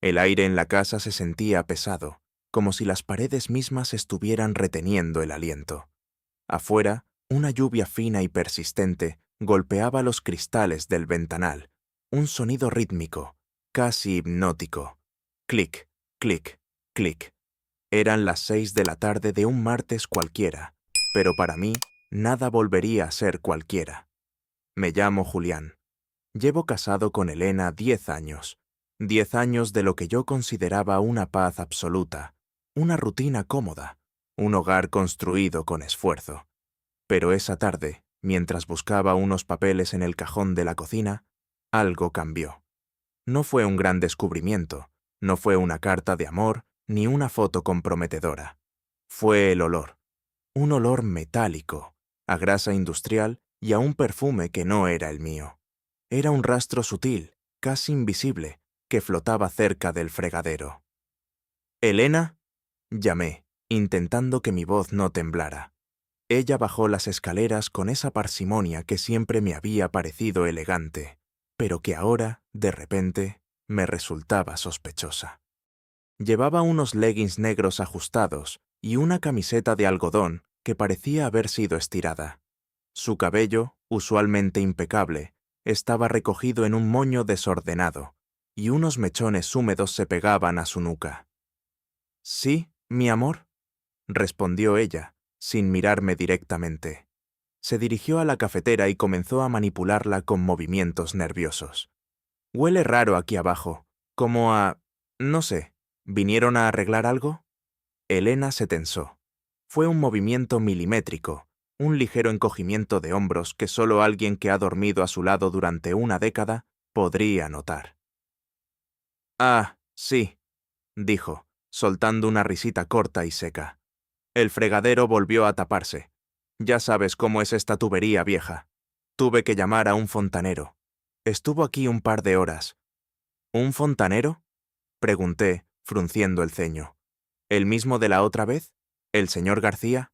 El aire en la casa se sentía pesado, como si las paredes mismas estuvieran reteniendo el aliento. Afuera, una lluvia fina y persistente golpeaba los cristales del ventanal, un sonido rítmico, casi hipnótico. Clic, clic, clic. Eran las 6 de la tarde de un martes cualquiera, pero para mí nada volvería a ser cualquiera. Me llamo Julián. Llevo casado con Elena 10 años. 10 años de lo que yo consideraba una paz absoluta, una rutina cómoda, un hogar construido con esfuerzo. Pero esa tarde, mientras buscaba unos papeles en el cajón de la cocina, algo cambió. No fue un gran descubrimiento, no fue una carta de amor ni una foto comprometedora. Fue el olor. Un olor metálico, a grasa industrial y a un perfume que no era el mío. Era un rastro sutil, casi invisible, que flotaba cerca del fregadero. «¿Elena?», llamé, intentando que mi voz no temblara. Ella bajó las escaleras con esa parsimonia que siempre me había parecido elegante, pero que ahora, de repente, me resultaba sospechosa. Llevaba unos leggings negros ajustados y una camiseta de algodón que parecía haber sido estirada. Su cabello, usualmente impecable, estaba recogido en un moño desordenado, y unos mechones húmedos se pegaban a su nuca. «Sí, mi amor», respondió ella, sin mirarme directamente. Se dirigió a la cafetera y comenzó a manipularla con movimientos nerviosos. «Huele raro aquí abajo, como a... no sé, ¿vinieron a arreglar algo?». Elena se tensó. Fue un movimiento milimétrico, un ligero encogimiento de hombros que solo alguien que ha dormido a su lado durante una década podría notar. «Ah, sí», dijo, soltando una risita corta y seca. «El fregadero volvió a taparse. Ya sabes cómo es esta tubería vieja. Tuve que llamar a un fontanero. Estuvo aquí un par de horas». «¿Un fontanero?», pregunté, frunciendo el ceño. «¿El mismo de la otra vez? ¿El señor García?».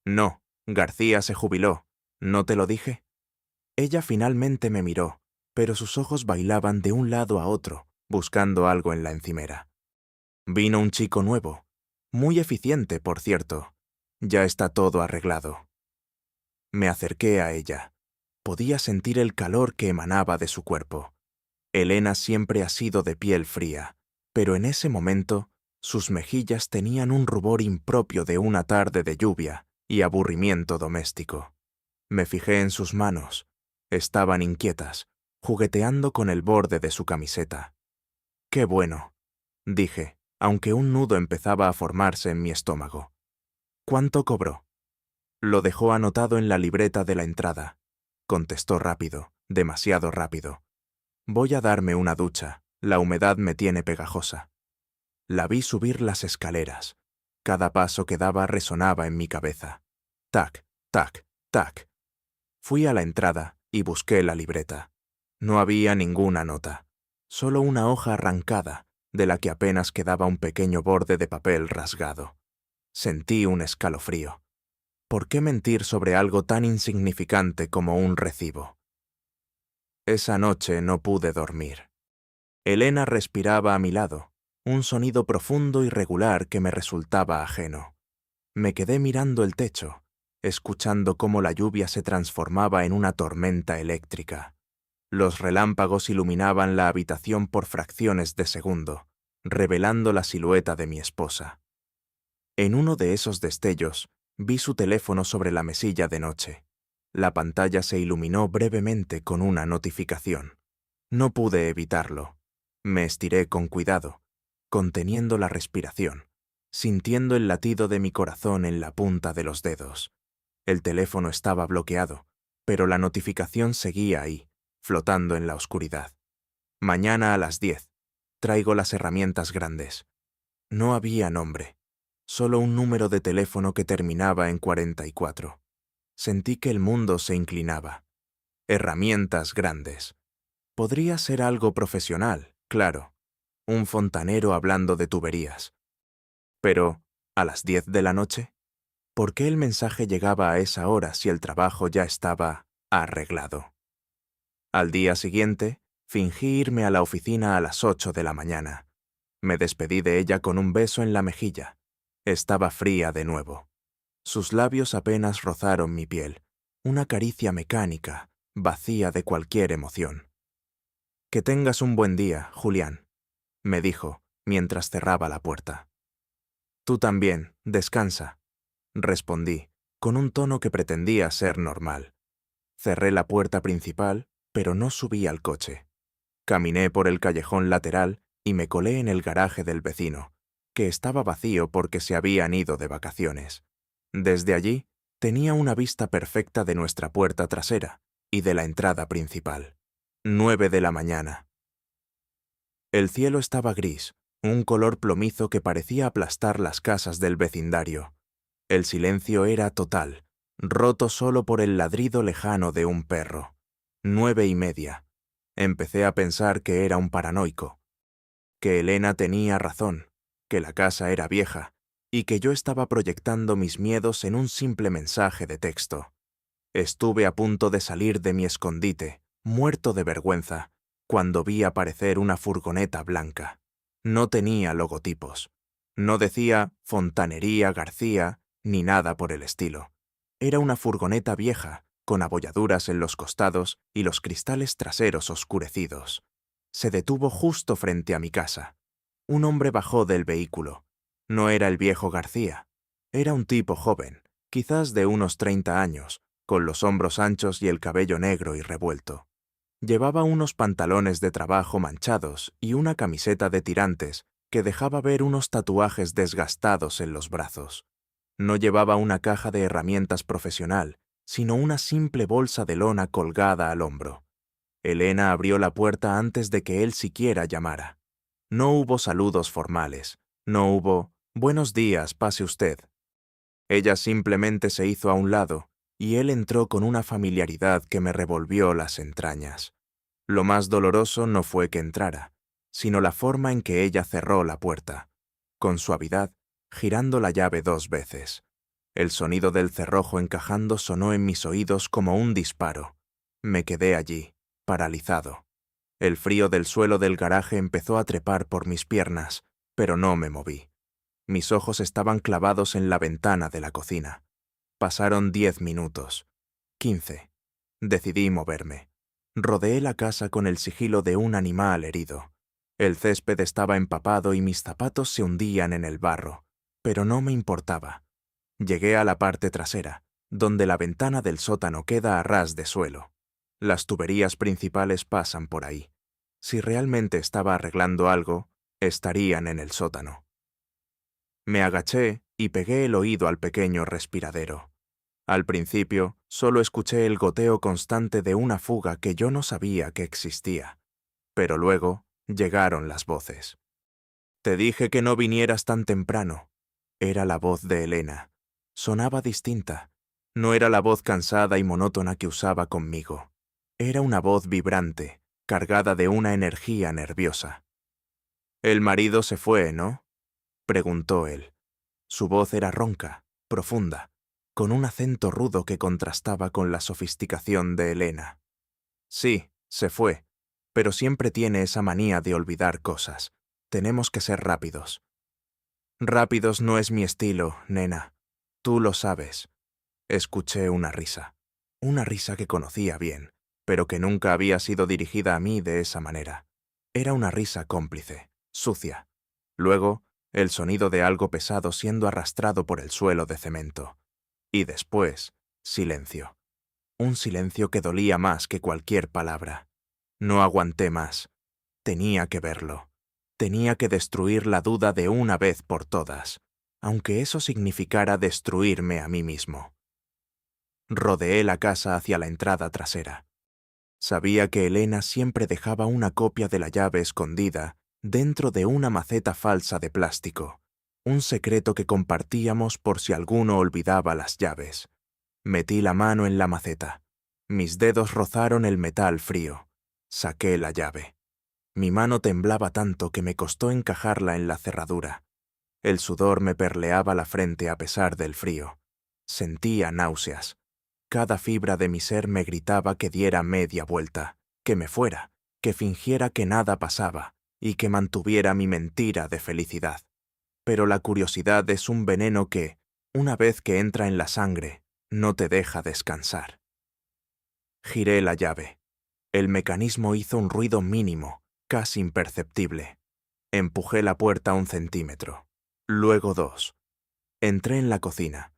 «No, García se jubiló. ¿No te lo dije?». Ella finalmente me miró, pero sus ojos bailaban de un lado a otro, buscando algo en la encimera. «Vino un chico nuevo. Muy eficiente, por cierto. Ya está todo arreglado». Me acerqué a ella. Podía sentir el calor que emanaba de su cuerpo. Elena siempre ha sido de piel fría, pero en ese momento sus mejillas tenían un rubor impropio de una tarde de lluvia y aburrimiento doméstico. Me fijé en sus manos. Estaban inquietas, jugueteando con el borde de su camiseta. «Qué bueno», dije, aunque un nudo empezaba a formarse en mi estómago. «¿Cuánto cobró?». «Lo dejó anotado en la libreta de la entrada», contestó rápido, demasiado rápido. «Voy a darme una ducha, la humedad me tiene pegajosa». La vi subir las escaleras. Cada paso que daba resonaba en mi cabeza. Tac, tac, tac. Fui a la entrada y busqué la libreta. No había ninguna nota, solo una hoja arrancada, de la que apenas quedaba un pequeño borde de papel rasgado. Sentí un escalofrío. ¿Por qué mentir sobre algo tan insignificante como un recibo? Esa noche no pude dormir. Elena respiraba a mi lado, un sonido profundo y regular que me resultaba ajeno. Me quedé mirando el techo, escuchando cómo la lluvia se transformaba en una tormenta eléctrica. Los relámpagos iluminaban la habitación por fracciones de segundo, revelando la silueta de mi esposa. En uno de esos destellos, vi su teléfono sobre la mesilla de noche. La pantalla se iluminó brevemente con una notificación. No pude evitarlo. Me estiré con cuidado, conteniendo la respiración, sintiendo el latido de mi corazón en la punta de los dedos. El teléfono estaba bloqueado, pero la notificación seguía ahí, flotando en la oscuridad. «Mañana a las 10. Traigo las herramientas grandes». No había nombre, solo un número de teléfono que terminaba en 44. Sentí que el mundo se inclinaba. Herramientas grandes. Podría ser algo profesional, claro. Un fontanero hablando de tuberías. Pero, ¿a las 10 de la noche? ¿Por qué el mensaje llegaba a esa hora si el trabajo ya estaba arreglado? Al día siguiente, fingí irme a la oficina a las 8 de la mañana. Me despedí de ella con un beso en la mejilla. Estaba fría de nuevo. Sus labios apenas rozaron mi piel, una caricia mecánica, vacía de cualquier emoción. «Que tengas un buen día, Julián», me dijo, mientras cerraba la puerta. «Tú también, descansa», respondí, con un tono que pretendía ser normal. Cerré la puerta principal, pero no subí al coche. Caminé por el callejón lateral y me colé en el garaje del vecino, que estaba vacío porque se habían ido de vacaciones. Desde allí, tenía una vista perfecta de nuestra puerta trasera y de la entrada principal. 9 de la mañana. El cielo estaba gris, un color plomizo que parecía aplastar las casas del vecindario. El silencio era total, roto solo por el ladrido lejano de un perro. 9:30. Empecé a pensar que era un paranoico, que Elena tenía razón, que la casa era vieja y que yo estaba proyectando mis miedos en un simple mensaje de texto. Estuve a punto de salir de mi escondite, muerto de vergüenza, cuando vi aparecer una furgoneta blanca. No tenía logotipos. No decía Fontanería García ni nada por el estilo. Era una furgoneta vieja, con abolladuras en los costados y los cristales traseros oscurecidos. Se detuvo justo frente a mi casa. Un hombre bajó del vehículo. No era el viejo García. Era un tipo joven, quizás de unos 30 años, con los hombros anchos y el cabello negro y revuelto. Llevaba unos pantalones de trabajo manchados y una camiseta de tirantes que dejaba ver unos tatuajes desgastados en los brazos. No llevaba una caja de herramientas profesional, sino una simple bolsa de lona colgada al hombro. Elena abrió la puerta antes de que él siquiera llamara. No hubo saludos formales, no hubo «Buenos días, pase usted». Ella simplemente se hizo a un lado y él entró con una familiaridad que me revolvió las entrañas. Lo más doloroso no fue que entrara, sino la forma en que ella cerró la puerta, con suavidad, girando la llave 2 veces. El sonido del cerrojo encajando sonó en mis oídos como un disparo. Me quedé allí, paralizado. El frío del suelo del garaje empezó a trepar por mis piernas, pero no me moví. Mis ojos estaban clavados en la ventana de la cocina. Pasaron 10 minutos. 15. Decidí moverme. Rodeé la casa con el sigilo de un animal herido. El césped estaba empapado y mis zapatos se hundían en el barro, pero no me importaba. Llegué a la parte trasera, donde la ventana del sótano queda a ras de suelo. Las tuberías principales pasan por ahí. Si realmente estaba arreglando algo, estarían en el sótano. Me agaché y pegué el oído al pequeño respiradero. Al principio, solo escuché el goteo constante de una fuga que yo no sabía que existía. Pero luego llegaron las voces. «Te dije que no vinieras tan temprano». Era la voz de Elena. Sonaba distinta. No era la voz cansada y monótona que usaba conmigo. Era una voz vibrante, cargada de una energía nerviosa. «El marido se fue, ¿no?», preguntó él. Su voz era ronca, profunda, con un acento rudo que contrastaba con la sofisticación de Elena. «Sí, se fue, pero siempre tiene esa manía de olvidar cosas. Tenemos que ser rápidos». «Rápidos no es mi estilo, nena. Tú lo sabes». Escuché una risa que conocía bien, pero que nunca había sido dirigida a mí de esa manera. Era una risa cómplice, sucia. Luego, el sonido de algo pesado siendo arrastrado por el suelo de cemento. Y después, silencio. Un silencio que dolía más que cualquier palabra. No aguanté más. Tenía que verlo. Tenía que destruir la duda de una vez por todas, aunque eso significara destruirme a mí mismo. Rodeé la casa hacia la entrada trasera. Sabía que Elena siempre dejaba una copia de la llave escondida dentro de una maceta falsa de plástico, un secreto que compartíamos por si alguno olvidaba las llaves. Metí la mano en la maceta. Mis dedos rozaron el metal frío. Saqué la llave. Mi mano temblaba tanto que me costó encajarla en la cerradura. El sudor me perleaba la frente a pesar del frío. Sentía náuseas. Cada fibra de mi ser me gritaba que diera media vuelta, que me fuera, que fingiera que nada pasaba y que mantuviera mi mentira de felicidad. Pero la curiosidad es un veneno que, una vez que entra en la sangre, no te deja descansar. Giré la llave. El mecanismo hizo un ruido mínimo, casi imperceptible. Empujé la puerta 1 centímetro, luego 2. Entré en la cocina.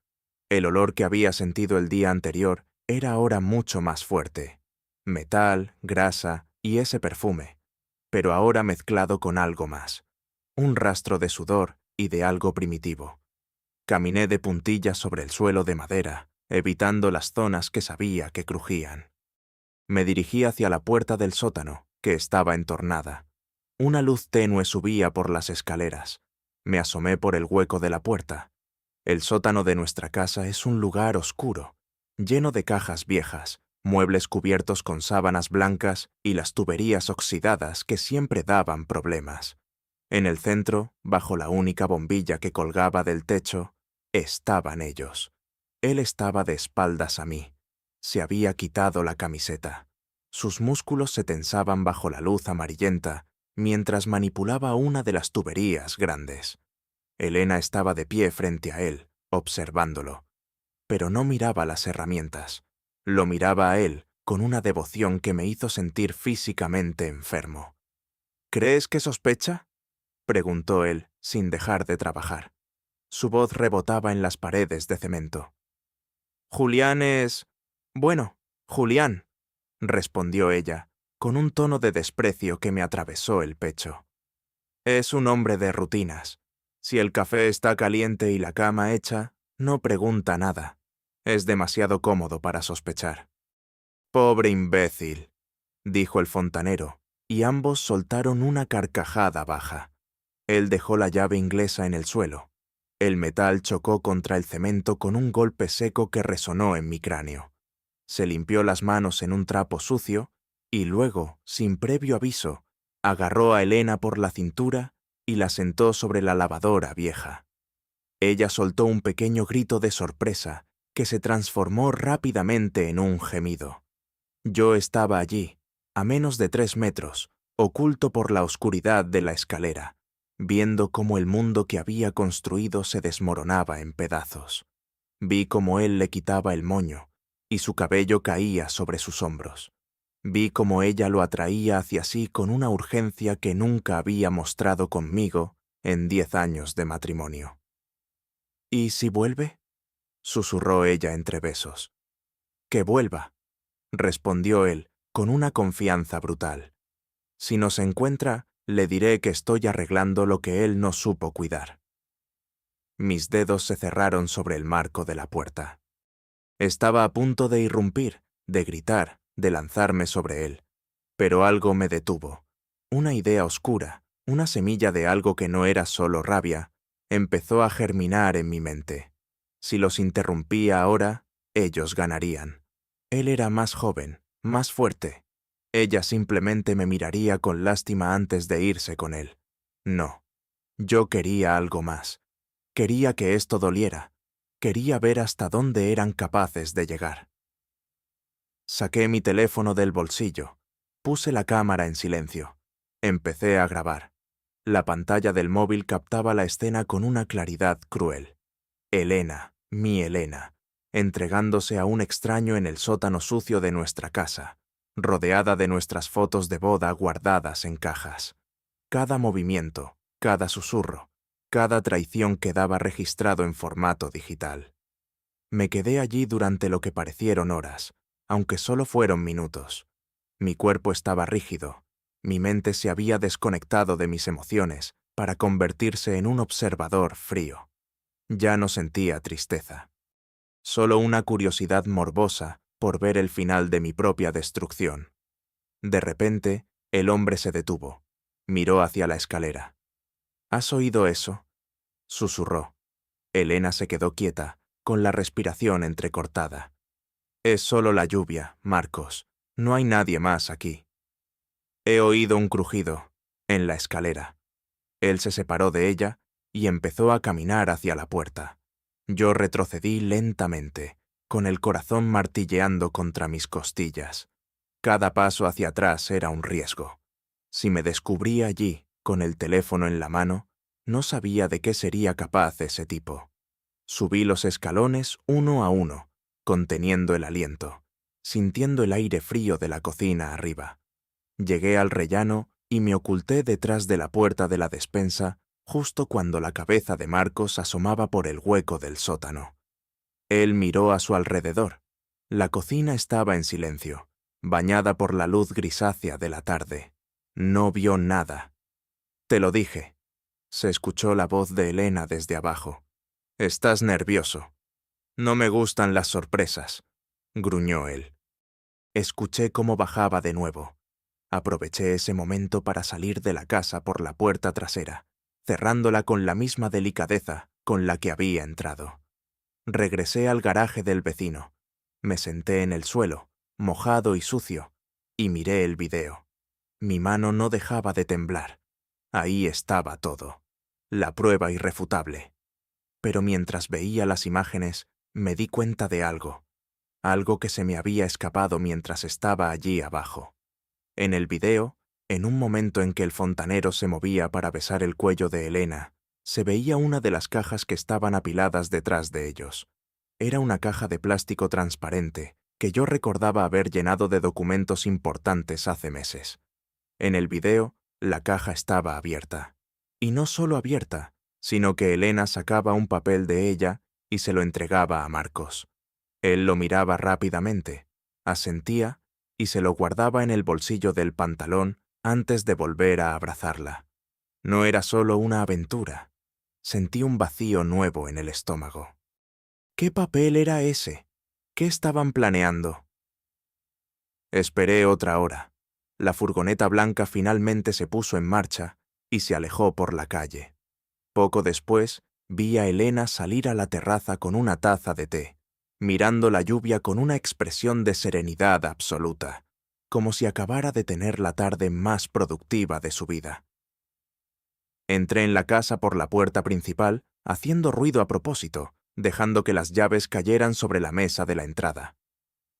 El olor que había sentido el día anterior era ahora mucho más fuerte. Metal, grasa y ese perfume, pero ahora mezclado con algo más. Un rastro de sudor y de algo primitivo. Caminé de puntillas sobre el suelo de madera, evitando las zonas que sabía que crujían. Me dirigí hacia la puerta del sótano, que estaba entornada. Una luz tenue subía por las escaleras. Me asomé por el hueco de la puerta. El sótano de nuestra casa es un lugar oscuro, lleno de cajas viejas, muebles cubiertos con sábanas blancas y las tuberías oxidadas que siempre daban problemas. En el centro, bajo la única bombilla que colgaba del techo, estaban ellos. Él estaba de espaldas a mí. Se había quitado la camiseta. Sus músculos se tensaban bajo la luz amarillenta mientras manipulaba una de las tuberías grandes. Elena estaba de pie frente a él, observándolo. Pero no miraba las herramientas. Lo miraba a él con una devoción que me hizo sentir físicamente enfermo. ¿Crees que sospecha?, preguntó él, sin dejar de trabajar. Su voz rebotaba en las paredes de cemento. Julián es... Bueno, Julián, respondió ella, con un tono de desprecio que me atravesó el pecho. Es un hombre de rutinas. Si el café está caliente y la cama hecha, no pregunta nada. Es demasiado cómodo para sospechar. Pobre imbécil, dijo el fontanero, y ambos soltaron una carcajada baja. Él dejó la llave inglesa en el suelo. El metal chocó contra el cemento con un golpe seco que resonó en mi cráneo. Se limpió las manos en un trapo sucio y luego, sin previo aviso, agarró a Elena por la cintura y la sentó sobre la lavadora vieja. Ella soltó un pequeño grito de sorpresa que se transformó rápidamente en un gemido. Yo estaba allí, a menos de 3 metros, oculto por la oscuridad de la escalera, viendo cómo el mundo que había construido se desmoronaba en pedazos. Vi cómo él le quitaba el moño y su cabello caía sobre sus hombros. Vi cómo ella lo atraía hacia sí con una urgencia que nunca había mostrado conmigo en 10 años de matrimonio. ¿Y si vuelve?, susurró ella entre besos. Que vuelva, respondió él con una confianza brutal. Si nos encuentra, le diré que estoy arreglando lo que él no supo cuidar. Mis dedos se cerraron sobre el marco de la puerta. Estaba a punto de irrumpir, de gritar, de lanzarme sobre él. Pero algo me detuvo. Una idea oscura, una semilla de algo que no era solo rabia, empezó a germinar en mi mente. Si los interrumpía ahora, ellos ganarían. Él era más joven, más fuerte. Ella simplemente me miraría con lástima antes de irse con él. No. Yo quería algo más. Quería que esto doliera. Quería ver hasta dónde eran capaces de llegar. Saqué mi teléfono del bolsillo. Puse la cámara en silencio. Empecé a grabar. La pantalla del móvil captaba la escena con una claridad cruel. Elena, mi Elena, entregándose a un extraño en el sótano sucio de nuestra casa, rodeada de nuestras fotos de boda guardadas en cajas. Cada movimiento, cada susurro, cada traición quedaba registrado en formato digital. Me quedé allí durante lo que parecieron horas, aunque solo fueron minutos. Mi cuerpo estaba rígido, mi mente se había desconectado de mis emociones para convertirse en un observador frío. Ya no sentía tristeza, solo una curiosidad morbosa por ver el final de mi propia destrucción. De repente, el hombre se detuvo, miró hacia la escalera. ¿Has oído eso?, susurró. Elena se quedó quieta, con la respiración entrecortada. Es solo la lluvia, Marcos. No hay nadie más aquí. He oído un crujido, en la escalera. Él se separó de ella y empezó a caminar hacia la puerta. Yo retrocedí lentamente, con el corazón martilleando contra mis costillas. Cada paso hacia atrás era un riesgo. Si me descubría allí, Con el teléfono en la mano, no sabía de qué sería capaz ese tipo. Subí los escalones uno a uno, conteniendo el aliento, sintiendo el aire frío de la cocina arriba. Llegué al rellano y me oculté detrás de la puerta de la despensa justo cuando la cabeza de Marcos asomaba por el hueco del sótano. Él miró a su alrededor. La cocina estaba en silencio, bañada por la luz grisácea de la tarde. No vio nada. «Te lo dije», se escuchó la voz de Elena desde abajo. «Estás nervioso». «No me gustan las sorpresas», gruñó él. Escuché cómo bajaba de nuevo. Aproveché ese momento para salir de la casa por la puerta trasera, cerrándola con la misma delicadeza con la que había entrado. Regresé al garaje del vecino. Me senté en el suelo, mojado y sucio, y miré el video. Mi mano no dejaba de temblar. Ahí estaba todo. La prueba irrefutable. Pero mientras veía las imágenes, me di cuenta de algo que se me había escapado mientras estaba allí abajo. En el video, en un momento en que el fontanero se movía para besar el cuello de Elena, se veía una de las cajas que estaban apiladas detrás de ellos. Era una caja de plástico transparente que yo recordaba haber llenado de documentos importantes hace meses. En el video, la caja estaba abierta. Y no solo abierta, sino que Elena sacaba un papel de ella y se lo entregaba a Marcos. Él lo miraba rápidamente, asentía y se lo guardaba en el bolsillo del pantalón antes de volver a abrazarla. No era solo una aventura. Sentí un vacío nuevo en el estómago. ¿Qué papel era ese? ¿Qué estaban planeando? Esperé otra hora. La furgoneta blanca finalmente se puso en marcha y se alejó por la calle. Poco después, vi a Elena salir a la terraza con una taza de té, mirando la lluvia con una expresión de serenidad absoluta, como si acabara de tener la tarde más productiva de su vida. Entré en la casa por la puerta principal, haciendo ruido a propósito, dejando que las llaves cayeran sobre la mesa de la entrada.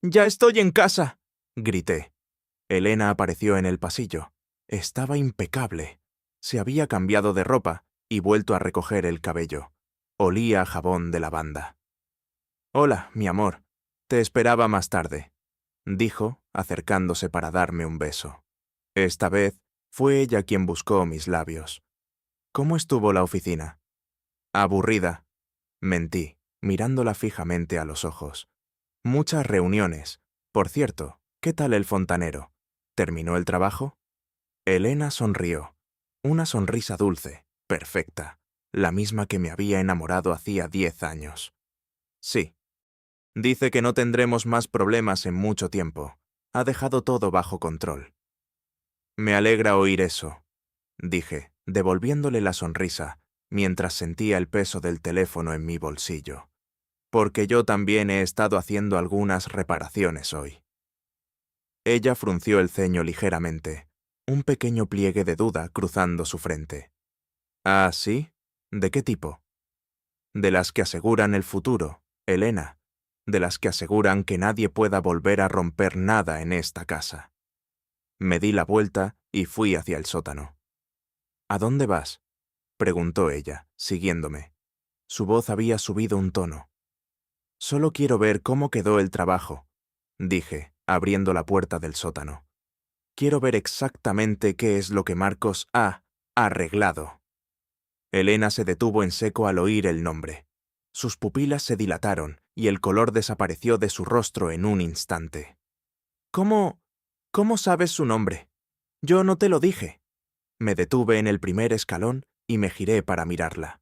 «¡Ya estoy en casa!», grité. Elena apareció en el pasillo. Estaba impecable. Se había cambiado de ropa y vuelto a recoger el cabello. Olía a jabón de lavanda. «Hola, mi amor. Te esperaba más tarde», dijo, acercándose para darme un beso. Esta vez fue ella quien buscó mis labios. «¿Cómo estuvo la oficina?» «Aburrida», mentí, mirándola fijamente a los ojos. «Muchas reuniones. Por cierto, ¿qué tal el fontanero? ¿Terminó el trabajo?» Elena sonrió. Una sonrisa dulce, perfecta, la misma que me había enamorado hacía 10 años. «Sí. Dice que no tendremos más problemas en mucho tiempo. Ha dejado todo bajo control». «Me alegra oír eso», dije, devolviéndole la sonrisa, mientras sentía el peso del teléfono en mi bolsillo. «Porque yo también he estado haciendo algunas reparaciones hoy». Ella frunció el ceño ligeramente, un pequeño pliegue de duda cruzando su frente. «¿Ah, sí? ¿De qué tipo?» «De las que aseguran el futuro, Elena. De las que aseguran que nadie pueda volver a romper nada en esta casa». Me di la vuelta y fui hacia el sótano. «¿A dónde vas?», preguntó ella, siguiéndome. Su voz había subido un tono. «Solo quiero ver cómo quedó el trabajo», dije, abriendo la puerta del sótano. «Quiero ver exactamente qué es lo que Marcos ha arreglado». Elena se detuvo en seco al oír el nombre. Sus pupilas se dilataron y el color desapareció de su rostro en un instante. «¿Cómo sabes su nombre? Yo no te lo dije». Me detuve en el primer escalón y me giré para mirarla.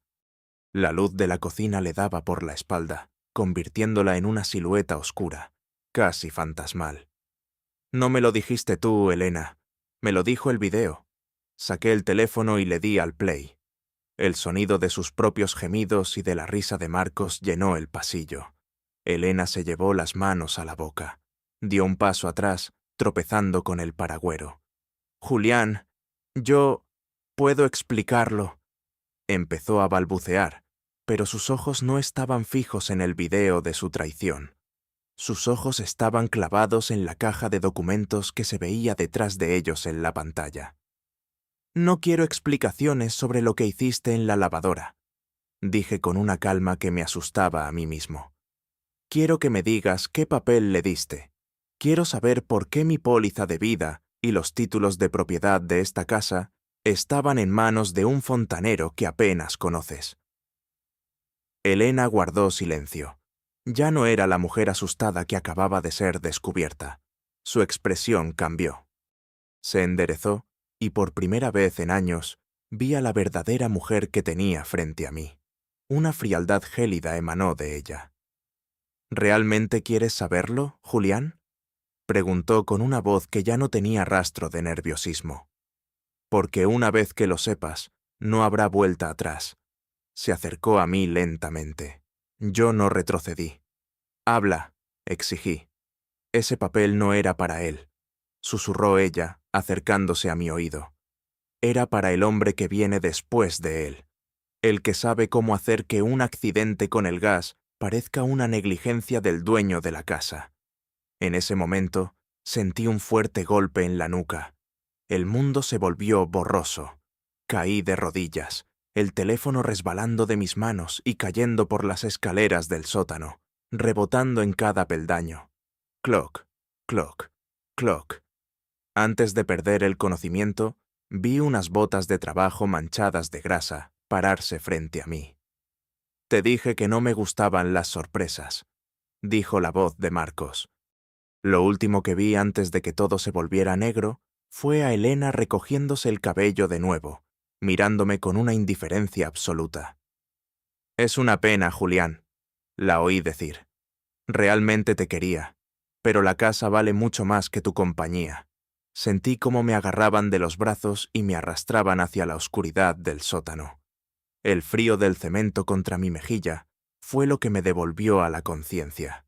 La luz de la cocina le daba por la espalda, convirtiéndola en una silueta oscura, casi fantasmal. «No me lo dijiste tú, Elena. Me lo dijo el video». Saqué el teléfono y le di al play. El sonido de sus propios gemidos y de la risa de Marcos llenó el pasillo. Elena se llevó las manos a la boca. Dio un paso atrás, tropezando con el paragüero. «Julián, yo puedo explicarlo». Empezó a balbucear, pero sus ojos no estaban fijos en el video de su traición. Sus ojos estaban clavados en la caja de documentos que se veía detrás de ellos en la pantalla. No quiero explicaciones sobre lo que hiciste en la lavadora, dije con una calma que me asustaba a mí mismo. Quiero que me digas qué papel le diste. Quiero saber por qué mi póliza de vida y los títulos de propiedad de esta casa estaban en manos de un fontanero que apenas conoces. Elena guardó silencio. Ya no era la mujer asustada que acababa de ser descubierta. Su expresión cambió. Se enderezó y por primera vez en años vi a la verdadera mujer que tenía frente a mí. Una frialdad gélida emanó de ella. ¿Realmente quieres saberlo, Julián?, preguntó con una voz que ya no tenía rastro de nerviosismo. Porque una vez que lo sepas, no habrá vuelta atrás. Se acercó a mí lentamente. Yo no retrocedí. Habla, exigí. Ese papel no era para él, susurró ella, acercándose a mi oído. Era para el hombre que viene después de él, el que sabe cómo hacer que un accidente con el gas parezca una negligencia del dueño de la casa. En ese momento, sentí un fuerte golpe en la nuca. El mundo se volvió borroso. Caí de rodillas, el teléfono resbalando de mis manos y cayendo por las escaleras del sótano, rebotando en cada peldaño. Cloc, cloc, cloc. Antes de perder el conocimiento, vi unas botas de trabajo manchadas de grasa pararse frente a mí. Te dije que no me gustaban las sorpresas, dijo la voz de Marcos. Lo último que vi antes de que todo se volviera negro fue a Elena recogiéndose el cabello de nuevo, mirándome con una indiferencia absoluta. Es una pena, Julián, la oí decir. Realmente te quería, pero la casa vale mucho más que tu compañía. Sentí cómo me agarraban de los brazos y me arrastraban hacia la oscuridad del sótano. El frío del cemento contra mi mejilla fue lo que me devolvió a la conciencia.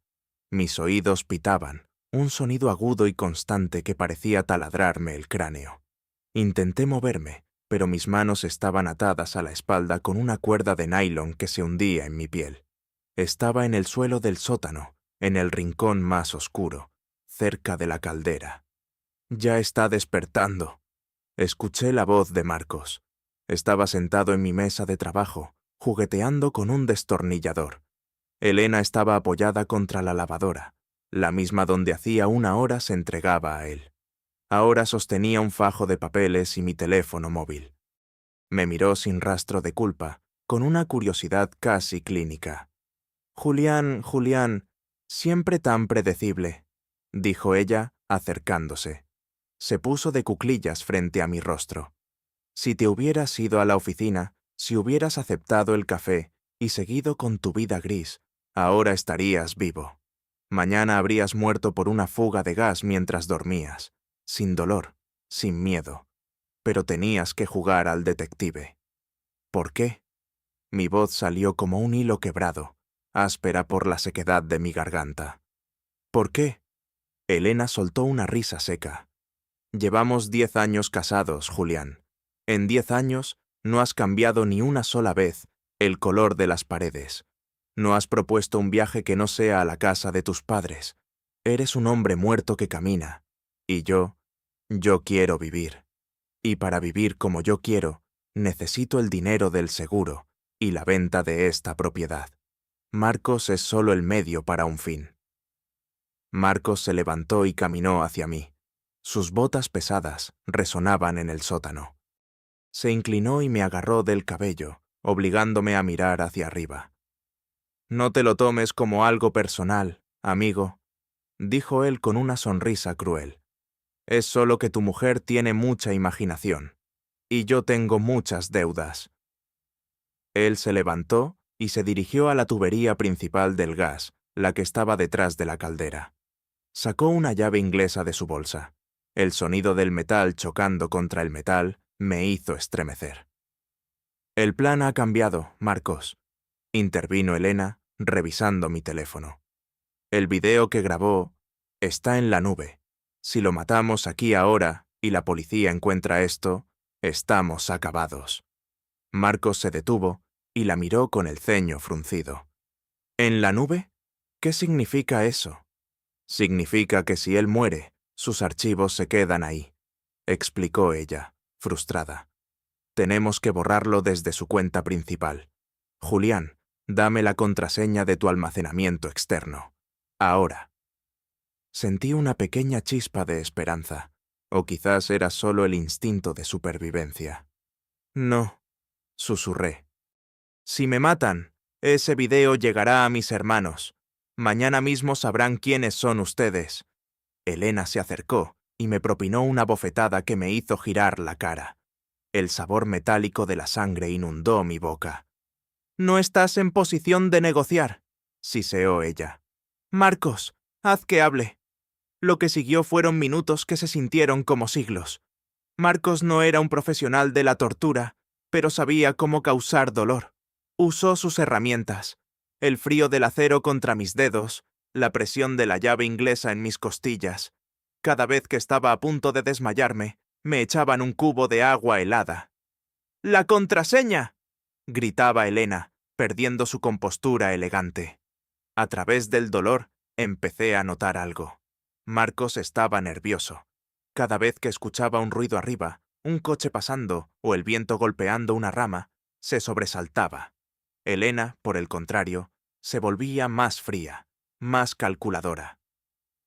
Mis oídos pitaban, un sonido agudo y constante que parecía taladrarme el cráneo. Intenté moverme, pero mis manos estaban atadas a la espalda con una cuerda de nylon que se hundía en mi piel. Estaba en el suelo del sótano, en el rincón más oscuro, cerca de la caldera. Ya está despertando. Escuché la voz de Marcos. Estaba sentado en mi mesa de trabajo, jugueteando con un destornillador. Elena estaba apoyada contra la lavadora, la misma donde hacía una hora se entregaba a él. Ahora sostenía un fajo de papeles y mi teléfono móvil. Me miró sin rastro de culpa, con una curiosidad casi clínica. Julián, Julián, siempre tan predecible, dijo ella, acercándose. Se puso de cuclillas frente a mi rostro. Si te hubieras ido a la oficina, si hubieras aceptado el café y seguido con tu vida gris, ahora estarías vivo. Mañana habrías muerto por una fuga de gas mientras dormías, sin dolor, sin miedo. Pero tenías que jugar al detective. ¿Por qué? Mi voz salió como un hilo quebrado, áspera por la sequedad de mi garganta. ¿Por qué? Elena soltó una risa seca. Llevamos 10 años casados, Julián. En 10 años no has cambiado ni una sola vez el color de las paredes. No has propuesto un viaje que no sea a la casa de tus padres. Eres un hombre muerto que camina. Y yo quiero vivir. Y para vivir como yo quiero, necesito el dinero del seguro y la venta de esta propiedad. Marcos es solo el medio para un fin. Marcos se levantó y caminó hacia mí. Sus botas pesadas resonaban en el sótano. Se inclinó y me agarró del cabello, obligándome a mirar hacia arriba. No te lo tomes como algo personal, amigo, dijo él con una sonrisa cruel. Es solo que tu mujer tiene mucha imaginación, y yo tengo muchas deudas. Él se levantó y se dirigió a la tubería principal del gas, la que estaba detrás de la caldera. Sacó una llave inglesa de su bolsa. El sonido del metal chocando contra el metal me hizo estremecer. El plan ha cambiado, Marcos, intervino Elena, revisando mi teléfono. El video que grabó está en la nube. Si lo matamos aquí ahora y la policía encuentra esto, estamos acabados. Marcos se detuvo y la miró con el ceño fruncido. ¿En la nube? ¿Qué significa eso? Significa que si él muere, sus archivos se quedan ahí, explicó ella, frustrada. Tenemos que borrarlo desde su cuenta principal. Julián, dame la contraseña de tu almacenamiento externo. Ahora. Sentí una pequeña chispa de esperanza, o quizás era solo el instinto de supervivencia. No, susurré. Si me matan, ese video llegará a mis hermanos. Mañana mismo sabrán quiénes son ustedes. Elena se acercó y me propinó una bofetada que me hizo girar la cara. El sabor metálico de la sangre inundó mi boca. «No estás en posición de negociar», siseó ella. «Marcos, haz que hable». Lo que siguió fueron minutos que se sintieron como siglos. Marcos no era un profesional de la tortura, pero sabía cómo causar dolor. Usó sus herramientas: el frío del acero contra mis dedos, la presión de la llave inglesa en mis costillas. Cada vez que estaba a punto de desmayarme, me echaban un cubo de agua helada. «¡La contraseña!», gritaba Elena, perdiendo su compostura elegante. A través del dolor, empecé a notar algo. Marcos estaba nervioso. Cada vez que escuchaba un ruido arriba, un coche pasando o el viento golpeando una rama, se sobresaltaba. Elena, por el contrario, se volvía más fría, más calculadora.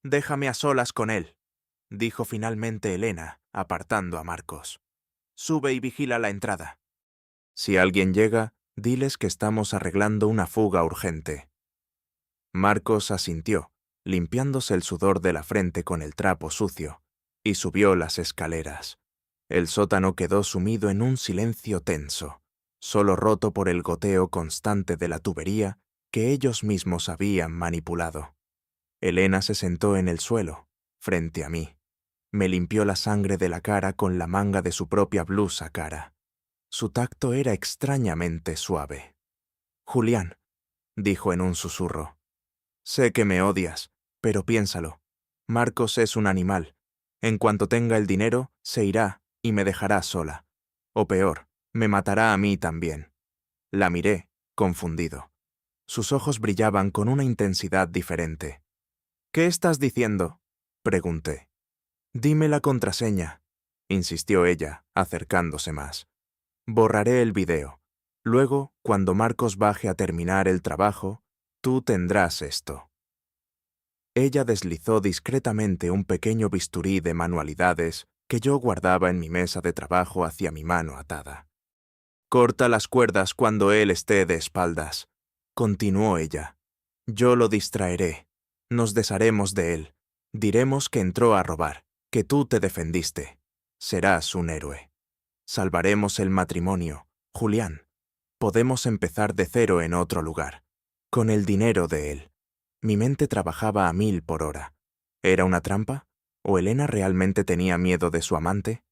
«Déjame a solas con él», dijo finalmente Elena, apartando a Marcos. «Sube y vigila la entrada. Si alguien llega, diles que estamos arreglando una fuga urgente». Marcos asintió, limpiándose el sudor de la frente con el trapo sucio, y subió las escaleras. El sótano quedó sumido en un silencio tenso, solo roto por el goteo constante de la tubería que ellos mismos habían manipulado. Elena se sentó en el suelo, frente a mí. Me limpió la sangre de la cara con la manga de su propia blusa cara. Su tacto era extrañamente suave. «Julián», dijo en un susurro, «sé que me odias, pero piénsalo. Marcos es un animal. En cuanto tenga el dinero, se irá y me dejará sola. O peor, me matará a mí también». La miré, confundido. Sus ojos brillaban con una intensidad diferente. «¿Qué estás diciendo?», pregunté. «Dime la contraseña», insistió ella, acercándose más. «Borraré el video. Luego, cuando Marcos baje a terminar el trabajo, tú tendrás esto». Ella deslizó discretamente un pequeño bisturí de manualidades que yo guardaba en mi mesa de trabajo hacia mi mano atada. «Corta las cuerdas cuando él esté de espaldas», continuó ella. «Yo lo distraeré. Nos desharemos de él. Diremos que entró a robar, que tú te defendiste. Serás un héroe. Salvaremos el matrimonio, Julián. Podemos empezar de cero en otro lugar, con el dinero de él». Mi mente trabajaba a 1000 por hora. ¿Era una trampa? ¿O Elena realmente tenía miedo de su amante?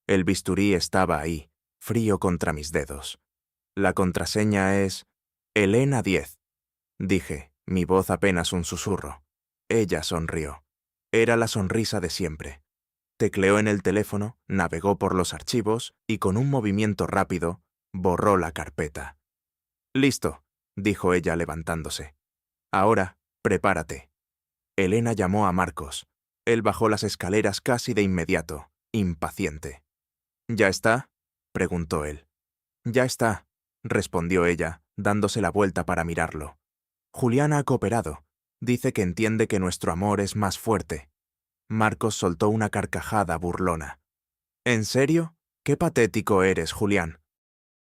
El bisturí estaba ahí, frío contra mis dedos. «La contraseña es Elena 10», dije, mi voz apenas un susurro. Ella sonrió. Era la sonrisa de siempre. Tecleó en el teléfono, navegó por los archivos y con un movimiento rápido, borró la carpeta. «Listo», dijo ella levantándose. «Ahora, prepárate». Elena llamó a Marcos. Él bajó las escaleras casi de inmediato, impaciente. «¿Ya está?», preguntó él. «Ya está», respondió ella, dándose la vuelta para mirarlo. «Julián ha cooperado. Dice que entiende que nuestro amor es más fuerte». Marcos soltó una carcajada burlona. «¿En serio? Qué patético eres, Julián».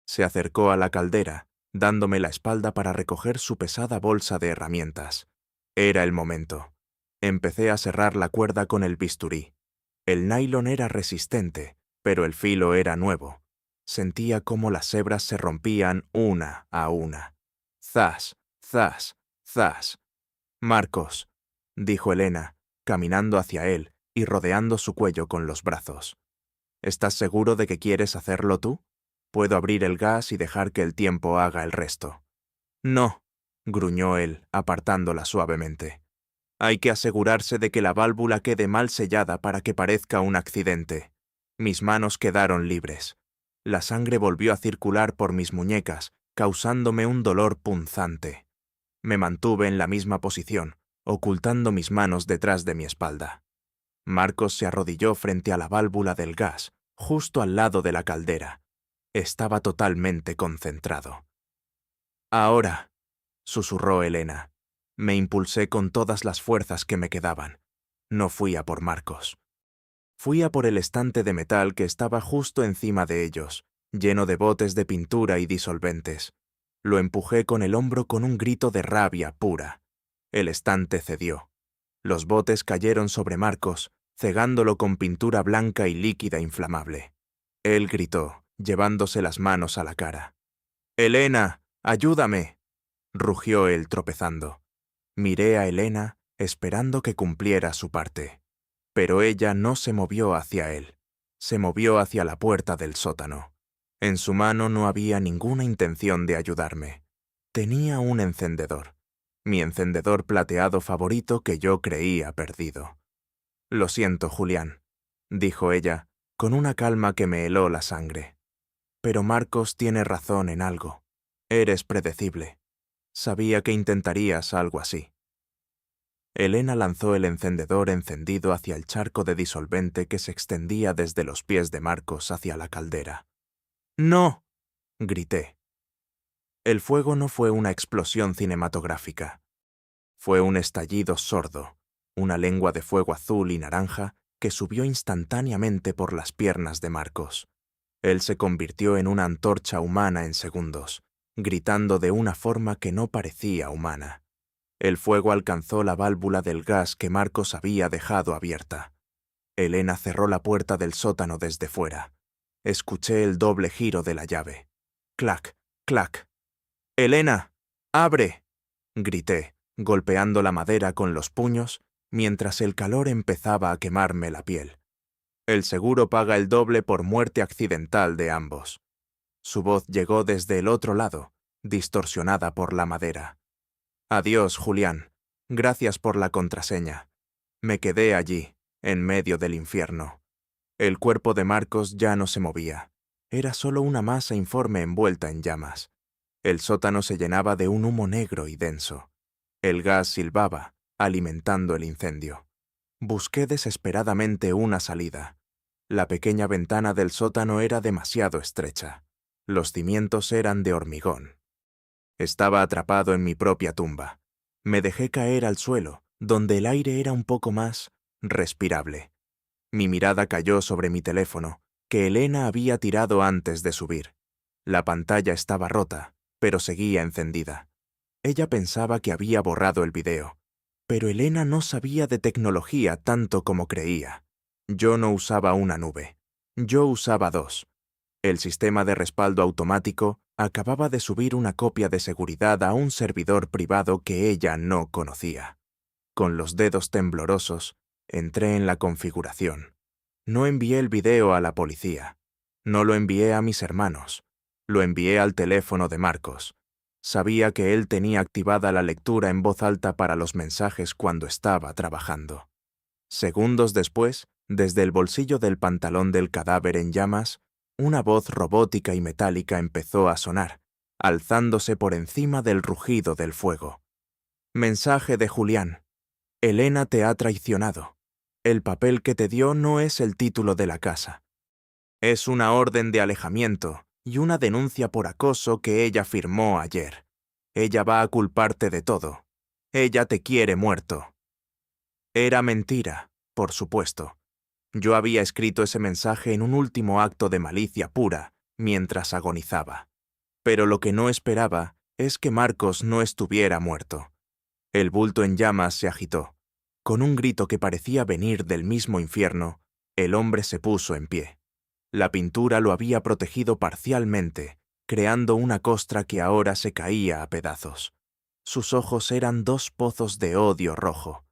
Se acercó a la caldera, dándome la espalda para recoger su pesada bolsa de herramientas. Era el momento. Empecé a cerrar la cuerda con el bisturí. El nylon era resistente, pero el filo era nuevo. Sentía cómo las hebras se rompían una a una. Zas, zas, zas. «Marcos», dijo Elena, caminando hacia él y rodeando su cuello con los brazos. «¿Estás seguro de que quieres hacerlo tú? Puedo abrir el gas y dejar que el tiempo haga el resto». «No», gruñó él, apartándola suavemente. «Hay que asegurarse de que la válvula quede mal sellada para que parezca un accidente». Mis manos quedaron libres. La sangre volvió a circular por mis muñecas, causándome un dolor punzante. Me mantuve en la misma posición, ocultando mis manos detrás de mi espalda. Marcos se arrodilló frente a la válvula del gas, justo al lado de la caldera. Estaba totalmente concentrado. «Ahora», susurró Elena. Me impulsé con todas las fuerzas que me quedaban. No fui a por Marcos. Fui a por el estante de metal que estaba justo encima de ellos, lleno de botes de pintura y disolventes. Lo empujé con el hombro con un grito de rabia pura. El estante cedió. Los botes cayeron sobre Marcos, cegándolo con pintura blanca y líquida inflamable. Él gritó, llevándose las manos a la cara. «¡Elena, ayúdame!», rugió él tropezando. Miré a Elena, esperando que cumpliera su parte. Pero ella no se movió hacia él. Se movió hacia la puerta del sótano. En su mano no había ninguna intención de ayudarme. Tenía un encendedor. Mi encendedor plateado favorito que yo creía perdido. «Lo siento, Julián», dijo ella, con una calma que me heló la sangre. «Pero Marcos tiene razón en algo. Eres predecible. Sabía que intentarías algo así». Elena lanzó el encendedor encendido hacia el charco de disolvente que se extendía desde los pies de Marcos hacia la caldera. «¡No!», grité. El fuego no fue una explosión cinematográfica. Fue un estallido sordo, una lengua de fuego azul y naranja que subió instantáneamente por las piernas de Marcos. Él se convirtió en una antorcha humana en segundos, gritando de una forma que no parecía humana. El fuego alcanzó la válvula del gas que Marcos había dejado abierta. Elena cerró la puerta del sótano desde fuera. Escuché el doble giro de la llave. Clac, clac. «¡Elena! ¡Abre!», grité, golpeando la madera con los puños, mientras el calor empezaba a quemarme la piel. «El seguro paga el doble por muerte accidental de ambos». Su voz llegó desde el otro lado, distorsionada por la madera. «Adiós, Julián. Gracias por la contraseña». Me quedé allí, en medio del infierno. El cuerpo de Marcos ya no se movía. Era solo una masa informe envuelta en llamas. El sótano se llenaba de un humo negro y denso. El gas silbaba, alimentando el incendio. Busqué desesperadamente una salida. La pequeña ventana del sótano era demasiado estrecha. Los cimientos eran de hormigón. Estaba atrapado en mi propia tumba. Me dejé caer al suelo, donde el aire era un poco más respirable. Mi mirada cayó sobre mi teléfono, que Elena había tirado antes de subir. La pantalla estaba rota, pero seguía encendida. Ella pensaba que había borrado el video, pero Elena no sabía de tecnología tanto como creía. Yo no usaba una nube. Yo usaba dos. El sistema de respaldo automático acababa de subir una copia de seguridad a un servidor privado que ella no conocía. Con los dedos temblorosos, entré en la configuración. No envié el video a la policía. No lo envié a mis hermanos. Lo envié al teléfono de Marcos. Sabía que él tenía activada la lectura en voz alta para los mensajes cuando estaba trabajando. Segundos después, desde el bolsillo del pantalón del cadáver en llamas, una voz robótica y metálica empezó a sonar, alzándose por encima del rugido del fuego. «Mensaje de Julián. Elena te ha traicionado. El papel que te dio no es el título de la casa. Es una orden de alejamiento y una denuncia por acoso que ella firmó ayer. Ella va a culparte de todo. Ella te quiere muerto». Era mentira, por supuesto. Yo había escrito ese mensaje en un último acto de malicia pura, mientras agonizaba. Pero lo que no esperaba es que Marcos no estuviera muerto. El bulto en llamas se agitó. Con un grito que parecía venir del mismo infierno, el hombre se puso en pie. La pintura lo había protegido parcialmente, creando una costra que ahora se caía a pedazos. Sus ojos eran dos pozos de odio rojo.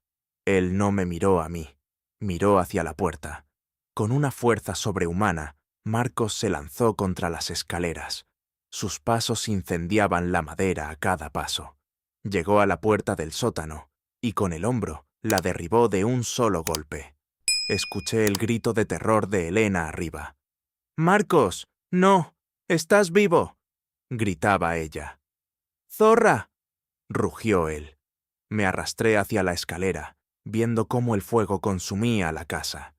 Él no me miró a mí, miró hacia la puerta. Con una fuerza sobrehumana, Marcos se lanzó contra las escaleras. Sus pasos incendiaban la madera a cada paso. Llegó a la puerta del sótano y con el hombro la derribó de un solo golpe. Escuché el grito de terror de Elena arriba. «¡Marcos! ¡No! ¡Estás vivo!», gritaba ella. «¡Zorra!», rugió él. Me arrastré hacia la escalera, viendo cómo el fuego consumía la casa.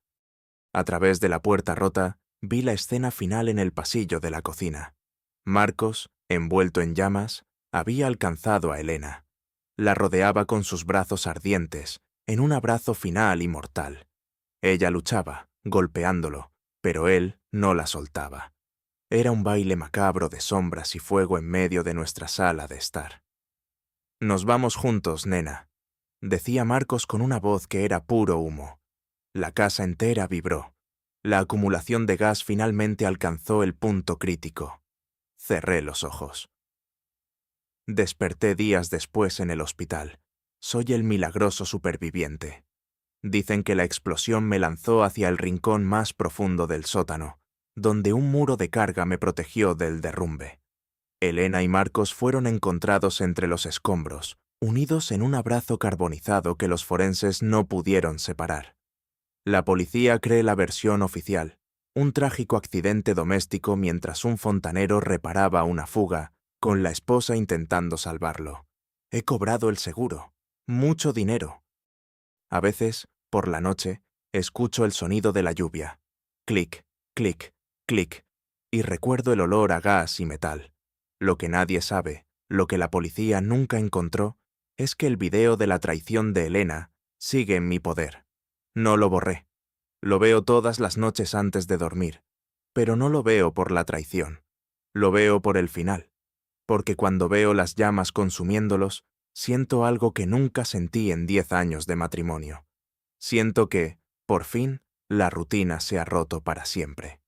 A través de la puerta rota, vi la escena final en el pasillo de la cocina. Marcos, envuelto en llamas, había alcanzado a Elena. La rodeaba con sus brazos ardientes, en un abrazo final y mortal. Ella luchaba, golpeándolo, pero él no la soltaba. Era un baile macabro de sombras y fuego en medio de nuestra sala de estar. «Nos vamos juntos, nena», decía Marcos con una voz que era puro humo. La casa entera vibró. La acumulación de gas finalmente alcanzó el punto crítico. Cerré los ojos. Desperté días después en el hospital. Soy el milagroso superviviente. Dicen que la explosión me lanzó hacia el rincón más profundo del sótano, donde un muro de carga me protegió del derrumbe. Elena y Marcos fueron encontrados entre los escombros, unidos en un abrazo carbonizado que los forenses no pudieron separar. La policía cree la versión oficial, un trágico accidente doméstico mientras un fontanero reparaba una fuga, con la esposa intentando salvarlo. He cobrado el seguro. Mucho dinero. A veces, por la noche, escucho el sonido de la lluvia. Clic, clic, clic. Y recuerdo el olor a gas y metal. Lo que nadie sabe, lo que la policía nunca encontró, es que el video de la traición de Elena sigue en mi poder. No lo borré. Lo veo todas las noches antes de dormir. Pero no lo veo por la traición. Lo veo por el final. Porque cuando veo las llamas consumiéndolos, siento algo que nunca sentí en 10 años de matrimonio. Siento que, por fin, la rutina se ha roto para siempre.